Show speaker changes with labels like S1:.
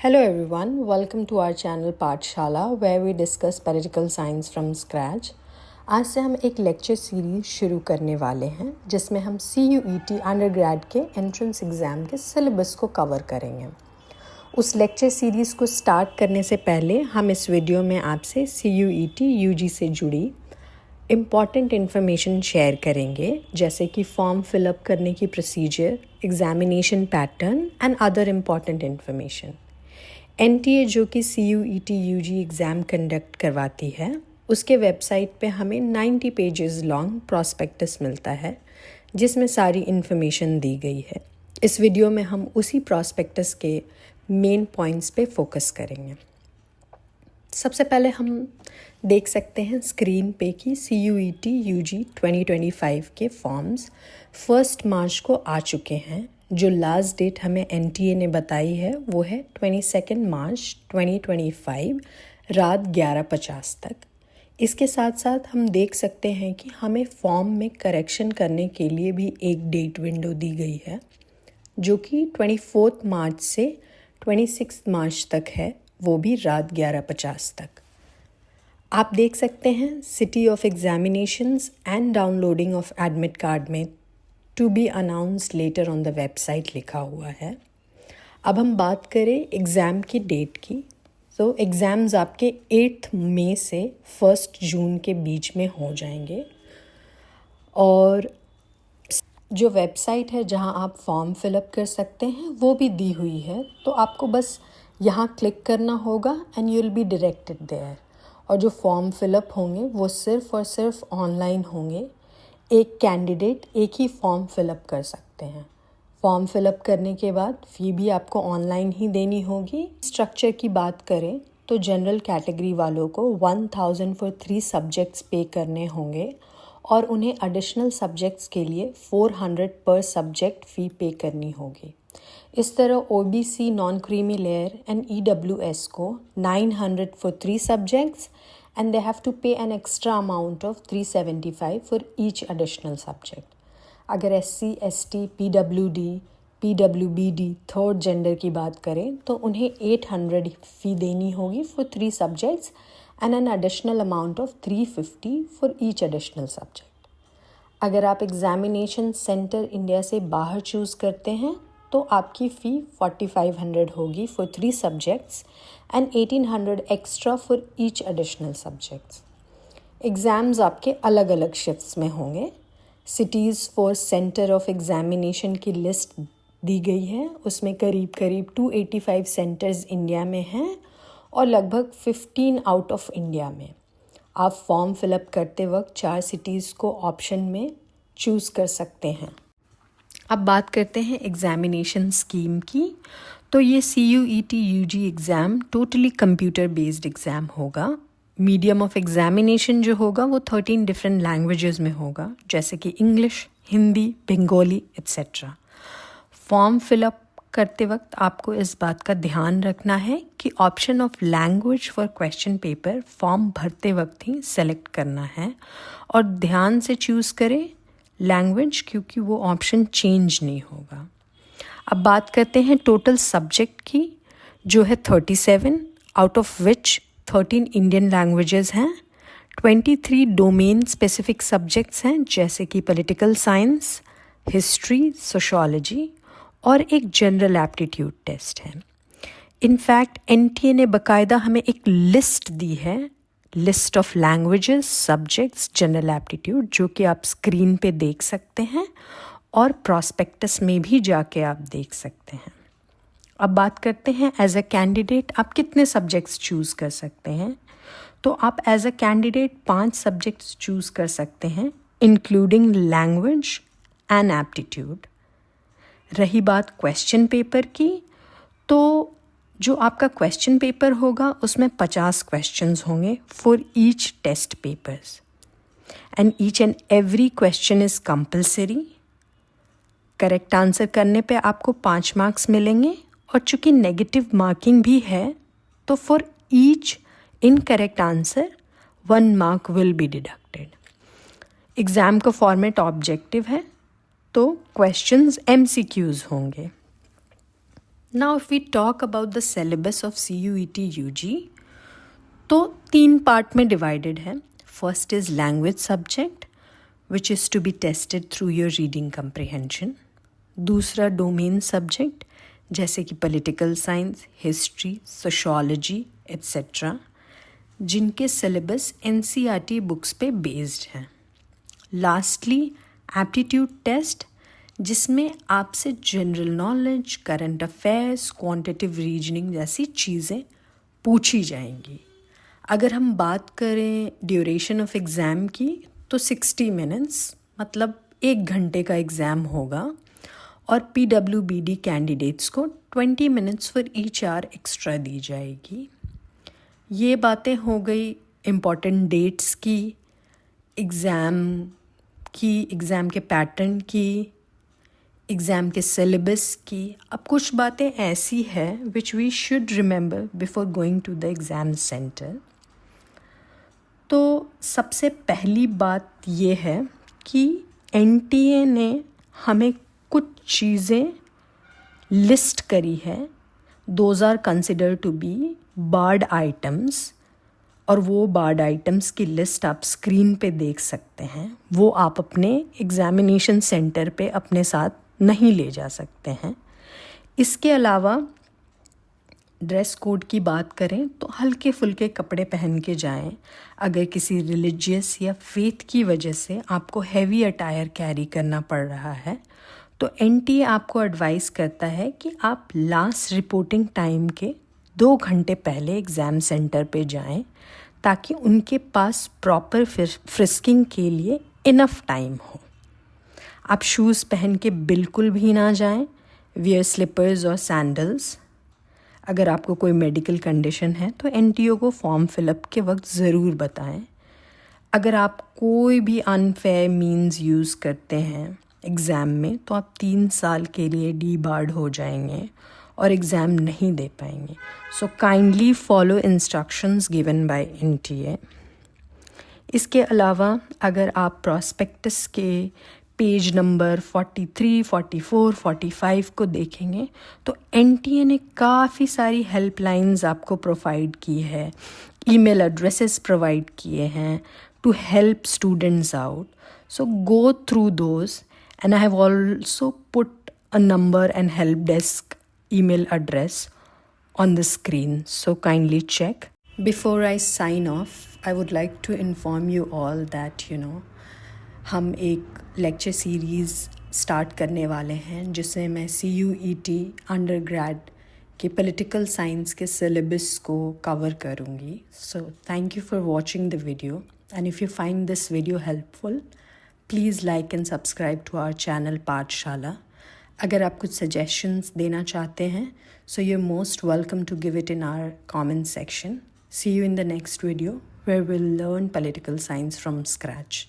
S1: Hello everyone, welcome to our channel पाठशाला where we discuss political science from scratch. आज से हम एक लेक्चर सीरीज शुरू करने वाले हैं जिसमें हम CUET अंडरग्रेड के एंट्रेंस एग्ज़ाम के सिलेबस को कवर करेंगे। उस लेक्चर सीरीज़ को स्टार्ट करने से पहले हम इस वीडियो में आपसे CUET UG से जुड़ी इम्पॉर्टेंट इन्फॉर्मेशन शेयर करेंगे, जैसे कि फॉर्म फिलअप करने की procedure, examination pattern and other important information. NTA जो कि CUET UG एग्ज़ाम कंडक्ट करवाती है, उसके वेबसाइट पे हमें 90 पेजेस लॉन्ग प्रॉस्पेक्टस मिलता है जिसमें सारी इन्फॉर्मेशन दी गई है। इस वीडियो में हम उसी प्रॉस्पेक्टस के मेन पॉइंट्स पे फोकस करेंगे। सबसे पहले हम देख सकते हैं स्क्रीन पे कि CUET UG 2025 के फॉर्म्स 1 मार्च को आ चुके हैं। जो लास्ट डेट हमें NTA ने बताई है वो है 22 मार्च 2025 रात 11:50 तक। इसके साथ साथ हम देख सकते हैं कि हमें फॉर्म में करेक्शन करने के लिए भी एक डेट विंडो दी गई है जो कि 24 मार्च से 26 मार्च तक है, वो भी रात 11:50 तक। आप देख सकते हैं city of examinations and downloading of admit card में to be announced later on the website लिखा हुआ है। अब हम बात करें एग्ज़ाम की डेट की, तो एग्ज़ाम्स आपके 8 मई से 1 जून के बीच में हो जाएंगे और जो वेबसाइट है जहां आप फॉर्म फिलअप कर सकते हैं वो भी दी हुई है, तो आपको बस यहाँ क्लिक करना होगा and you will be directed there. और जो फॉर्म फिलअप होंगे वो सिर्फ़ और सिर्फ ऑनलाइन होंगे। एक कैंडिडेट एक ही फॉर्म फिलअप कर सकते हैं। फॉर्म फिलअप करने के बाद फ़ी भी आपको ऑनलाइन ही देनी होगी। स्ट्रक्चर की बात करें तो जनरल कैटेगरी वालों को 1000 फॉर 3 सब्जेक्ट्स पे करने होंगे और उन्हें एडिशनल सब्जेक्ट्स के लिए 400 पर सब्जेक्ट फ़ी पे करनी होगी। इस तरह OBC non creamy layer and EWS को 900 for 3 subjects and they have to pay an extra amount of 375 for each additional subject. अगर SC, ST, PWD, PWBD third gender की बात करें तो उन्हें 800 फ़ी देनी होगी for 3 subjects and an additional amount of 350 for each additional subject. अगर आप एग्जामिनेशन सेंटर इंडिया से बाहर चूज़ करते हैं तो आपकी फ़ी 4500 होगी for 3 subjects and 1800 extra for each additional subjects. Exams आपके अलग अलग शिफ्ट्स में होंगे। Cities for centre of examination की लिस्ट दी गई है, उसमें करीब करीब 285 सेंटर्स इंडिया में हैं और लगभग 15 आउट ऑफ इंडिया में। आप फॉर्म फिलअप करते वक्त 4 सिटीज़ को ऑप्शन में चूज़ कर सकते हैं। अब बात करते हैं एग्ज़ामिनेशन स्कीम की। तो ये CUET UG exam totally computer based exam होगा। मीडियम ऑफ एग्ज़ामिनेशन जो होगा वो 13 डिफरेंट लैंग्वेजेस में होगा, जैसे कि English, Hindi, Bengali etcetera. Form fill up करते वक्त आपको इस बात का ध्यान रखना है कि option of language for question paper form भरते वक्त ही सेलेक्ट करना है और ध्यान से चूज़ करें लैंग्वेज, क्योंकि वो ऑप्शन चेंज नहीं होगा। अब बात करते हैं टोटल सब्जेक्ट की, जो है 37, out of which 13 Indian languages हैं। 23 डोमेन स्पेसिफिक सब्जेक्ट्स हैं, जैसे कि पॉलिटिकल साइंस, हिस्ट्री, सोशोलॉजी और एक जनरल एप्टीट्यूड टेस्ट है। इनफैक्ट NTA ने बाकायदा हमें एक लिस्ट दी है, list of languages, subjects, general aptitude, जो कि आप स्क्रीन पे देख सकते हैं और प्रॉस्पेक्टस में भी जाके आप देख सकते हैं। अब बात करते हैं एज अ कैंडिडेट आप कितने सब्जेक्ट्स चूज़ कर सकते हैं। तो आप as a candidate 5 subjects choose कर सकते हैं, इंक्लूडिंग लैंग्वेज एंड एप्टीट्यूड। रही बात क्वेश्चन पेपर की, तो जो आपका क्वेश्चन पेपर होगा उसमें 50 क्वेश्चंस होंगे for each test papers and each and every question is compulsory. Correct answer करने पे आपको 5 मार्क्स मिलेंगे और चूँकि नेगेटिव मार्किंग भी है तो for each incorrect answer 1 mark will be deducted. Exam का फॉर्मेट ऑब्जेक्टिव है, तो क्वेश्चंस MCQs होंगे। Now if we talk about the syllabus of CUET UG, तो 3 पार्ट में डिवाइडेड है. First is language subject which is to be tested through your reading comprehension. दूसरा domain subject जैसे कि political science, history, sociology etcetera, जिनके syllabus NCERT books पे based हैं. Lastly aptitude test, जिसमें आपसे general knowledge, current affairs, quantitative reasoning जैसी चीज़ें पूछी जाएंगी. अगर हम बात करें ड्यूरेशन ऑफ एग्ज़ाम की तो 60 मिनट्स मतलब 1 घंटे का एग्ज़ाम होगा और PWBD कैंडिडेट्स को 20 minutes for each hour extra दी जाएगी. ये बातें हो गई इम्पॉर्टेंट डेट्स की, एग्ज़ाम के पैटर्न की, एग्ज़ाम के सिलेबस की. अब कुछ बातें ऐसी है which we should remember before going to the exam centre. तो सबसे पहली बात ये है कि NTA ने हमें कुछ चीज़ें लिस्ट करी है. Those are consider to be barred items, और वो बार्ड आइटम्स की लिस्ट आप स्क्रीन पे देख सकते हैं. वो आप अपने एग्ज़ामिनेशन सेंटर पे अपने साथ नहीं ले जा सकते हैं. इसके अलावा ड्रेस कोड की बात करें तो हल्के फुल्के कपड़े पहन के जाएं. अगर किसी रिलीजियस या फेथ की वजह से आपको हैवी अटायर कैरी करना पड़ रहा है तो NTA आपको एडवाइस करता है कि आप लास्ट रिपोर्टिंग टाइम के 2 घंटे पहले एग्ज़ाम सेंटर पे जाएं, ताकि उनके पास प्रॉपर फ्रिस्किंग के लिए इनफ टाइम हो. आप शूज़ पहन के बिल्कुल भी ना जाएं. वियर स्लीपर्स और सैंडल्स. अगर आपको कोई मेडिकल कंडीशन है तो NTO को फॉर्म फिलअप के वक्त ज़रूर बताएं. अगर आप कोई भी अनफेयर मीन्स यूज़ करते हैं एग्ज़ाम में तो आप 3 साल के लिए डीबार्ड हो जाएंगे और एग्ज़ाम नहीं दे पाएंगे. So kindly follow instructions given by NTA. इसके अलावा अगर आप प्रॉस्पेक्टस के पेज नंबर 43, 44, 45 को देखेंगे तो NTA ने काफ़ी सारी हेल्पलाइंस आपको प्रोवाइड की है, ईमेल एड्रेसेस प्रोवाइड किए हैं to help students out. So go through those, and I have also put a number and help desk email address on the screen, so kindly check. Before I sign off, I would like to inform you all that हम एक lecture series start करने वाले हैं जिससे मैं CUET undergrad के political science के syllabus को कवर करूँगी. So thank you for watching the video, and if you find this video helpful please like and subscribe to our channel Pathshala. अगर आप कुछ सजेशंस देना चाहते हैं so you're most welcome to give it in our comment section. See you in the next video where we'll learn political science from scratch.